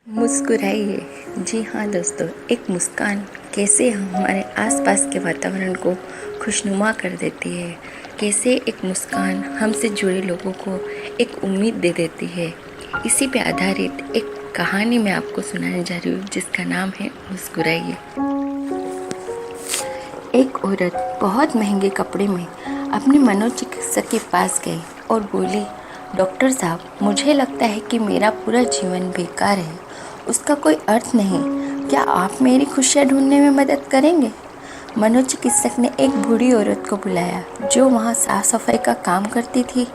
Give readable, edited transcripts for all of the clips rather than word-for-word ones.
मुस्कुराइए। जी हाँ दोस्तों, एक मुस्कान कैसे हमारे आसपास के वातावरण को खुशनुमा कर देती है, कैसे एक मुस्कान हमसे जुड़े लोगों को एक उम्मीद दे देती है। इसी पे आधारित एक कहानी मैं आपको सुनाने जा रही हूँ जिसका नाम है मुस्कुराइए। एक औरत बहुत महंगे कपड़े में अपने मनोचिकित्सक के पास गई और बोली, डॉक्टर साहब, मुझे लगता है कि मेरा पूरा जीवन बेकार है, उसका कोई अर्थ नहीं। क्या आप मेरी खुशियाँ ढूंढने में मदद करेंगे? मनोचिकित्सक ने एक बूढ़ी औरत को बुलाया जो वहाँ साफ सफाई का काम करती थी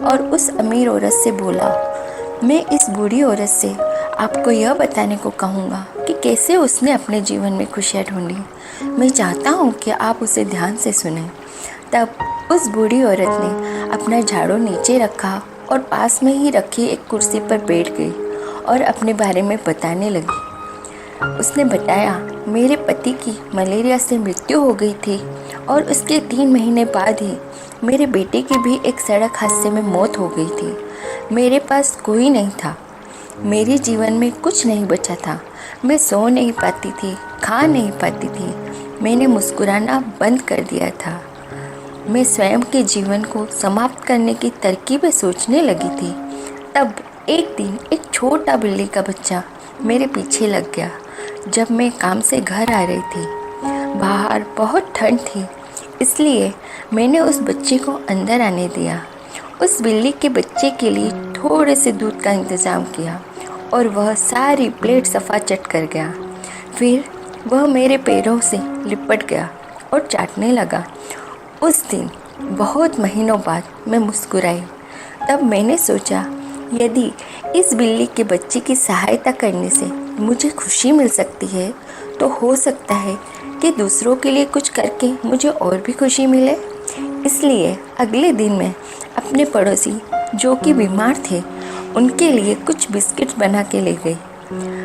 और उस अमीर औरत से बोला, मैं इस बूढ़ी औरत से आपको यह बताने को कहूँगा कि कैसे उसने अपने जीवन में खुशियाँ ढूंढी। मैं चाहता हूँ कि आप उसे ध्यान से सुनें। तब उस बूढ़ी औरत ने अपना झाड़ू नीचे रखा और पास में ही रखी एक कुर्सी पर बैठ गई और अपने बारे में बताने लगी। उसने बताया, मेरे पति की मलेरिया से मृत्यु हो गई थी और उसके 3 महीने बाद ही मेरे बेटे की भी एक सड़क हादसे में मौत हो गई थी। मेरे पास कोई नहीं था, मेरे जीवन में कुछ नहीं बचा था। मैं सो नहीं पाती थी, खा नहीं पाती थी। मैंने मुस्कुराना बंद कर दिया था। मैं स्वयं के जीवन को समाप्त करने की तरकीबें सोचने लगी थी। तब एक दिन एक छोटा बिल्ली का बच्चा मेरे पीछे लग गया जब मैं काम से घर आ रही थी। बाहर बहुत ठंड थी, इसलिए मैंने उस बच्चे को अंदर आने दिया। उस बिल्ली के बच्चे के लिए थोड़े से दूध का इंतज़ाम किया और वह सारी प्लेट सफ़ा चट कर गया। फिर वह मेरे पैरों से लिपट गया और चाटने लगा। उस दिन बहुत महीनों बाद मैं मुस्कुराई। तब मैंने सोचा, यदि इस बिल्ली के बच्चे की सहायता करने से मुझे खुशी मिल सकती है, तो हो सकता है कि दूसरों के लिए कुछ करके मुझे और भी खुशी मिले। इसलिए अगले दिन मैं अपने पड़ोसी जो कि बीमार थे, उनके लिए कुछ बिस्किट बना के ले गई।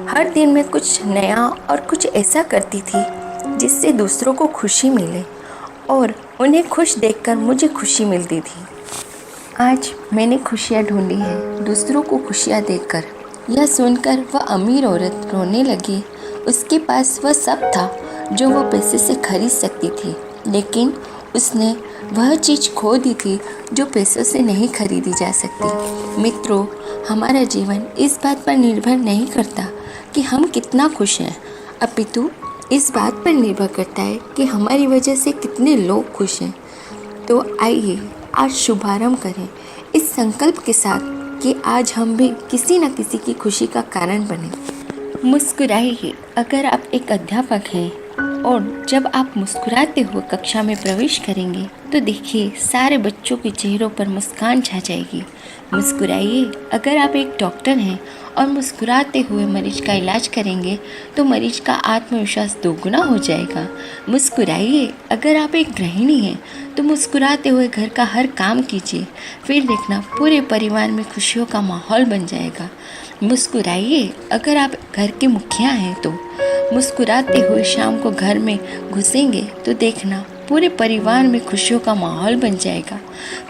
हर दिन मैं कुछ नया और कुछ ऐसा करती थी जिससे दूसरों को खुशी मिले और उन्हें खुश देखकर मुझे खुशी मिलती थी। आज मैंने खुशियाँ ढूंढी है दूसरों को खुशियाँ देकर। यह सुनकर वह अमीर औरत रोने लगी। उसके पास वह सब था जो वह पैसे से खरीद सकती थी, लेकिन उसने वह चीज़ खो दी थी जो पैसों से नहीं खरीदी जा सकती। मित्रों, हमारा जीवन इस बात पर निर्भर नहीं करता कि हम कितना खुश हैं, अपितु इस बात पर निर्भर करता है कि हमारी वजह से कितने लोग खुश हैं। तो आइए आज शुभारंभ करें इस संकल्प के साथ कि आज हम भी किसी न किसी की खुशी का कारण बने। मुस्कुराइए। अगर आप एक अध्यापक हैं और जब आप मुस्कुराते हुए कक्षा में प्रवेश करेंगे तो देखिए सारे बच्चों के चेहरों पर मुस्कान छा जाएगी। मुस्कुराइए। अगर आप एक डॉक्टर हैं और मुस्कुराते हुए मरीज का इलाज करेंगे तो मरीज का आत्मविश्वास दोगुना हो जाएगा। मुस्कुराइए। अगर आप एक गृहिणी हैं तो मुस्कुराते हुए घर का हर काम कीजिए, फिर देखना पूरे परिवार में खुशियों का माहौल बन जाएगा। मुस्कुराइए। अगर आप घर के मुखिया हैं तो मुस्कुराते हुए शाम को घर में घुसेंगे तो देखना पूरे परिवार में खुशियों का माहौल बन जाएगा।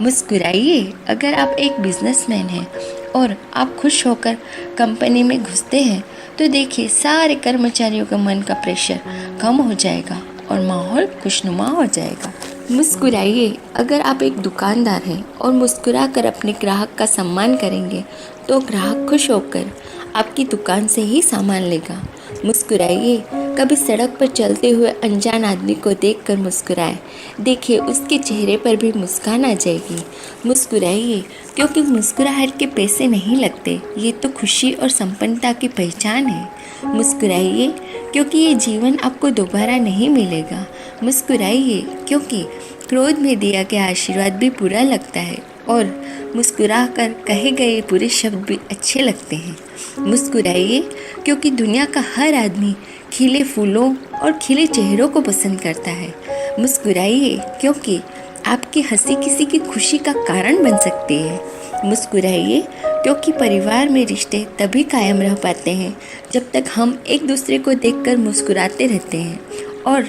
मुस्कुराइए। अगर आप एक बिजनेसमैन हैं और आप खुश होकर कंपनी में घुसते हैं तो देखिए सारे कर्मचारियों के मन का प्रेशर कम हो जाएगा और माहौल खुशनुमा हो जाएगा। मुस्कुराइए। अगर आप एक दुकानदार हैं और मुस्कुराकर अपने ग्राहक का सम्मान करेंगे तो ग्राहक खुश होकर आपकी दुकान से ही सामान लेगा। मुस्कुराइए। कभी सड़क पर चलते हुए अनजान आदमी को देखकर मुस्कुराएं, देखिए उसके चेहरे पर भी मुस्कान आ जाएगी। मुस्कुराइए, क्योंकि मुस्कुराहट के पैसे नहीं लगते, ये तो खुशी और संपन्नता की पहचान है। मुस्कुराइए, क्योंकि ये जीवन आपको दोबारा नहीं मिलेगा। मुस्कुराइए, क्योंकि क्रोध में दिया गया आशीर्वाद भी बुरा लगता है और मुस्कुरा कर कहे गए बुरे शब्द भी अच्छे लगते हैं। मुस्कुराइए, क्योंकि दुनिया का हर आदमी खिले फूलों और खिले चेहरों को पसंद करता है। मुस्कुराइए, क्योंकि आपकी हंसी किसी की खुशी का कारण बन सकती है। मुस्कुराइए, क्योंकि परिवार में रिश्ते तभी कायम रह पाते हैं जब तक हम एक दूसरे को देखकर मुस्कुराते रहते हैं। और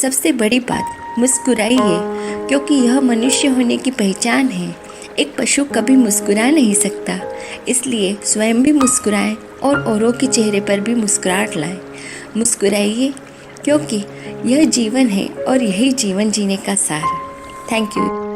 सबसे बड़ी बात, मुस्कुराइए, क्योंकि यह मनुष्य होने की पहचान है। एक पशु कभी मुस्कुरा नहीं सकता, इसलिए स्वयं भी मुस्कुराएं और औरों के चेहरे पर भी मुस्कुराहट लाए। मुस्कुराइए, क्योंकि यह जीवन है और यही जीवन जीने का सार है। Thank you.